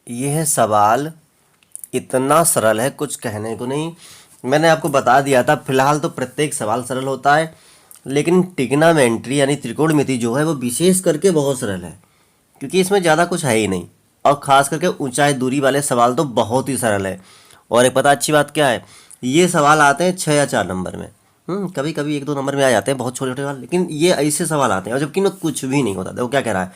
यह सवाल इतना सरल है कुछ कहने को नहीं। मैंने आपको बता दिया था। फिलहाल तो प्रत्येक सवाल सरल होता है, लेकिन ट्रिग्नोमेट्री यानी त्रिकोणमिति जो है वो विशेष करके बहुत सरल है, क्योंकि इसमें ज़्यादा कुछ है ही नहीं। और ख़ास करके ऊंचाई दूरी वाले सवाल तो बहुत ही सरल है। और एक पता अच्छी बात क्या है, ये सवाल आते हैं 6 या 4 नंबर में। कभी कभी 1-2 नंबर में आ जाते हैं बहुत छोटे छोटे सवाल, लेकिन ये ऐसे सवाल आते हैं और जबकि इनमें कुछ भी नहीं होता। देखो क्या कह रहा है,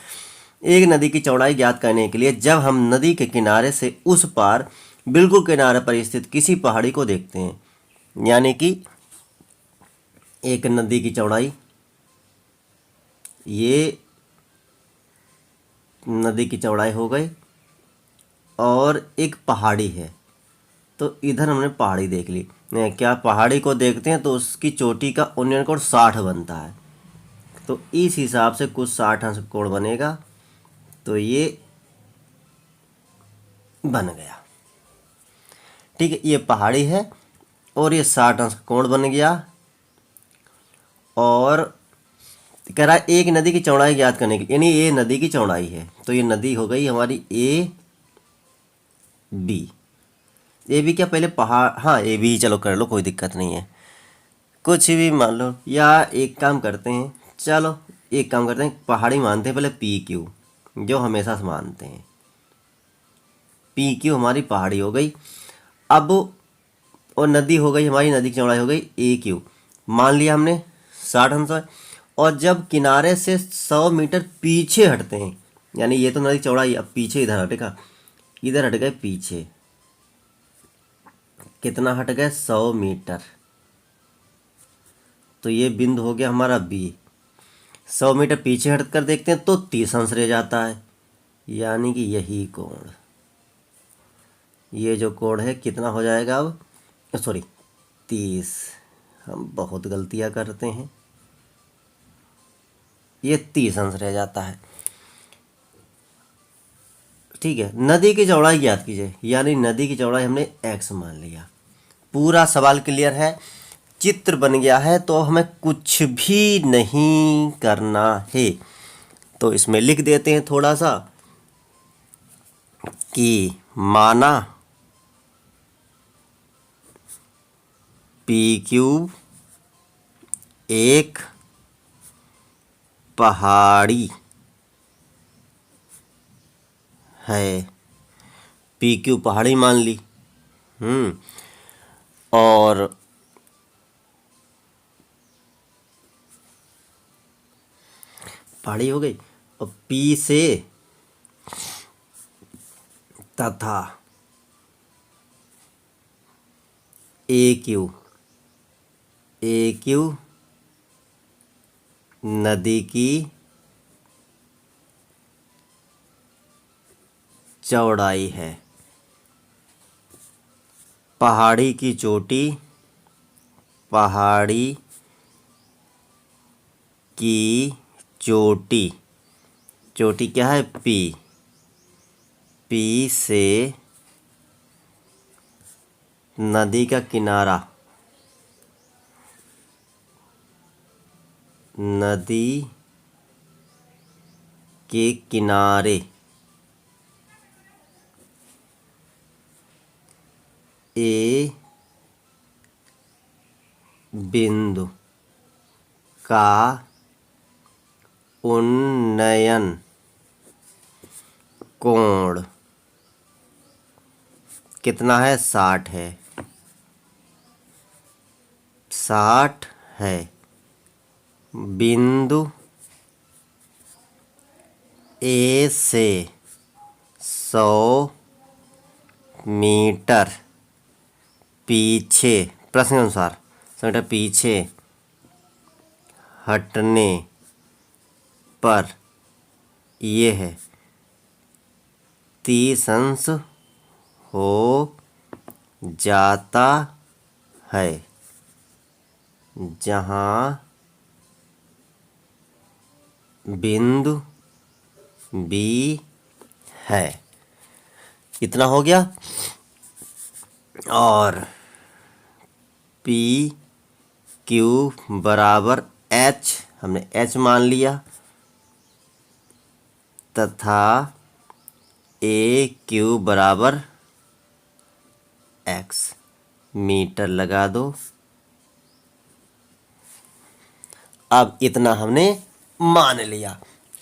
एक नदी की चौड़ाई ज्ञात करने के लिए जब हम नदी के किनारे से उस पार बिल्कुल किनारे पर स्थित किसी पहाड़ी को देखते हैं, यानी कि एक नदी की चौड़ाई, ये नदी की चौड़ाई हो गई और एक पहाड़ी है, तो इधर हमने पहाड़ी देख ली। क्या पहाड़ी को देखते हैं तो उसकी चोटी का उन्नयन कोण 60 बनता है, तो इस हिसाब से कुछ 60 अंश कोण बनेगा, तो ये बन गया। ठीक है, ये पहाड़ी है और ये 60 अंश कोण बन गया। और कह रहा है एक नदी की चौड़ाई ज्ञात करने की, यानी ये नदी की चौड़ाई है, तो ये नदी हो गई हमारी ए बी क्या पहले पहाड़, हाँ ए बी चलो कर लो, कोई दिक्कत नहीं है, कुछ भी मान लो। या एक काम करते हैं, चलो एक काम करते हैं, पहाड़ी मानते हैं पहले पी क्यू, जो हमेशा से मानते हैं। पी क्यू हमारी पहाड़ी हो गई। अब और नदी हो गई हमारी, नदी की चौड़ाई हो गई ए क्यू, मान लिया हमने 60 अंश है। और जब किनारे से 100 मीटर पीछे हटते हैं, यानी ये तो नदी चौड़ाई, अब पीछे इधर हटेगा, इधर हट गए पीछे, कितना हट गए 100 मीटर, तो ये बिंदु हो गया हमारा बी। 100 मीटर पीछे हट कर देखते हैं तो 30 अंश रह जाता है, यानी कि यही कोण, ये जो कोण है कितना हो जाएगा अब, सॉरी 30, हम बहुत गलतियां करते हैं, ये 30 अंश रह जाता है। ठीक है, नदी की चौड़ाई ज्ञात कीजिए, यानी नदी की चौड़ाई हमने x मान लिया। पूरा सवाल क्लियर है, चित्र बन गया है, तो हमें कुछ भी नहीं करना है। तो इसमें लिख देते हैं थोड़ा सा कि माना पी क्यूब एक पहाड़ी है, पी क्यू पहाड़ी मान ली। और पहाड़ी हो गई, और पी से तथा ए क्यू नदी की चौड़ाई है। पहाड़ी की चोटी, पहाड़ी की चोटी, चोटी क्या है पी, पी से नदी का किनारा, नदी के किनारे ए बिंदु का उन्नयन कोण कितना है 60 है, 60 है। बिंदु ए से 100 मीटर पीछे, प्रश्न के अनुसार 100 मीटर पीछे हटने पर ये है 30 अंश हो जाता है, जहाँ बिंदु बी है। इतना हो गया। और पी क्यू बराबर एच, हमने एच मान लिया, तथा ए क्यू बराबर एक्स, मीटर लगा दो। अब इतना हमने मान लिया।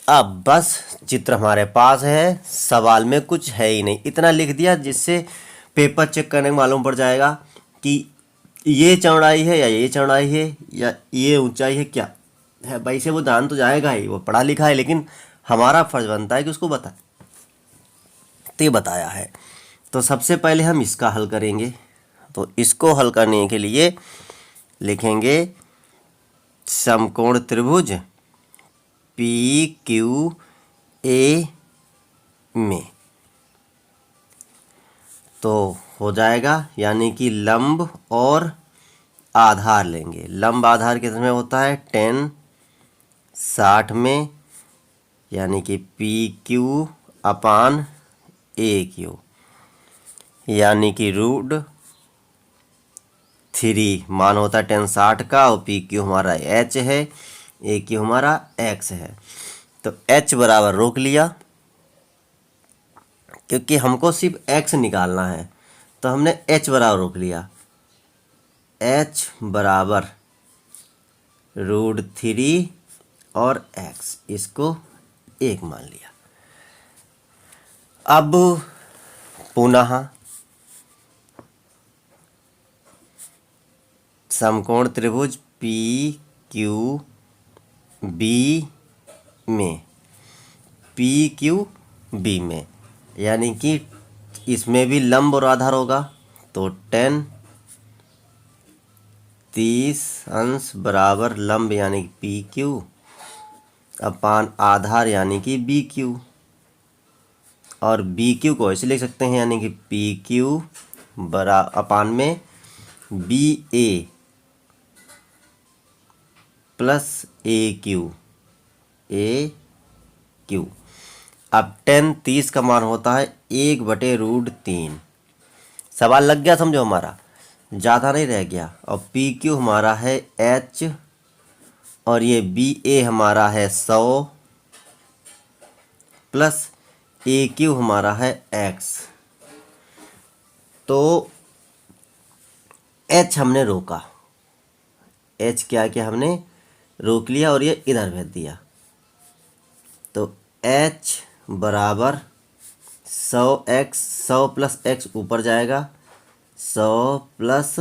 अब बस चित्र हमारे पास है, सवाल में कुछ है ही नहीं, इतना लिख दिया जिससे पेपर चेक करने में मालूम पड़ जाएगा कि ये चौड़ाई है या ये चौड़ाई है या ये ऊंचाई है क्या है। भाई से वो जान तो जाएगा ही, वो पढ़ा लिखा है, लेकिन हमारा फर्ज बनता है कि उसको बताए। तो ये बताया है, तो सबसे पहले हम इसका हल करेंगे। तो इसको हल करने के लिए लिखेंगे समकोण त्रिभुज पी क्यू ए में, तो हो जाएगा, यानी कि लंब और आधार लेंगे। लंब आधार कितने में होता है, 10 60 में, यानी कि पी क्यू अपान ए क्यू, यानी कि √3 मान होता है 10 60 का, और पी क्यू हमारा एच है, ए क्यू हमारा एक्स है। तो एच बराबर रोक लिया, क्योंकि हमको सिर्फ एक्स निकालना है, तो हमने एच बराबर रोक लिया। एच बराबर √3 और एक्स, इसको 1 मान लिया। अब पुनः समकोण त्रिभुज पी क्यू बी में, पी क्यू बी में, यानी कि इसमें भी लंब और आधार होगा। तो 10 30 अंश बराबर लंब यानी कि पी क्यू अपान आधार यानी कि बी क्यू, और बी क्यू को ऐसे लिख सकते हैं, यानी कि पी क्यू बरा अपान में बी ए प्लस ए क्यू, ए क्यू। अब 10 30 का मान होता है 1/√3। सवाल लग गया समझो, हमारा ज़्यादा नहीं रह गया। और पी क्यू हमारा है एच, और ये बी ए हमारा है 100 प्लस ए क्यू हमारा है एक्स। तो एच हमने रोका, एच क्या किया हमने रोक लिया और ये इधर भेज दिया। तो एच बराबर 100x, 100 प्लस एक्स ऊपर जाएगा, 100 प्लस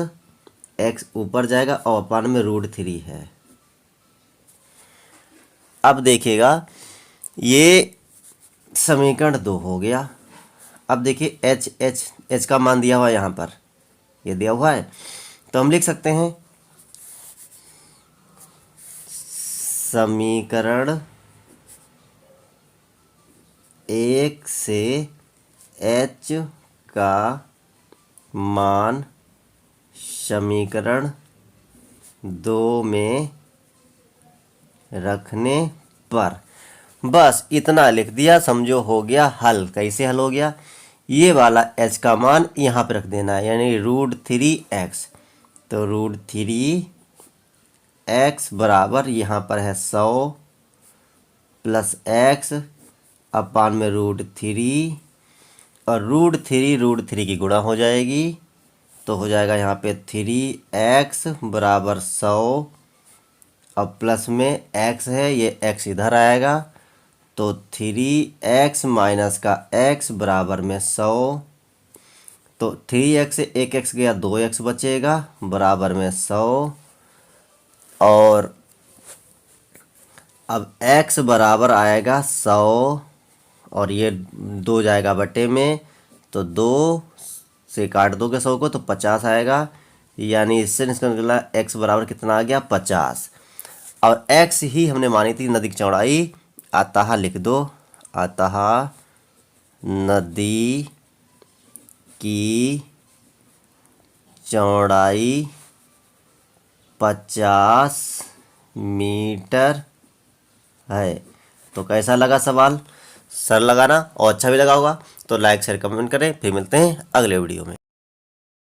एक्स ऊपर जाएगा, और अपान में √3 है। अब देखिएगा, ये समीकरण 2 हो गया। अब देखिए एच का मान दिया हुआ है, यहाँ पर ये दिया हुआ है, तो हम लिख सकते हैं समीकरण 1 से एच का मान समीकरण 2 में रखने पर, बस इतना लिख दिया, समझो हो गया हल। कैसे हल हो गया, ये वाला एच का मान यहाँ पे रख देना है, यानी √3x। तो √3x बराबर यहाँ पर है 100 प्लस एक्स अपान में √3, और √3 की गुणा हो जाएगी, तो हो जाएगा यहाँ पे 3x बराबर 100, अब प्लस में x है, ये x इधर आएगा, तो 3x माइनस का x बराबर में 100। तो 3x से 1x गया, 2x बचेगा बराबर में 100, और अब x बराबर आएगा 100, और ये 2 जाएगा बटे में, तो 2 से काट दोगे 100 को तो 50 आएगा, यानी इससे निकला x बराबर कितना आ गया 50। और x ही हमने मानी थी नदी की चौड़ाई, अतः लिख दो, अतः नदी की चौड़ाई 50 मीटर है। तो कैसा लगा सवाल, सरल लगा ना, और अच्छा भी लगा होगा। तो लाइक शेयर कमेंट करें, फिर मिलते हैं अगले वीडियो में।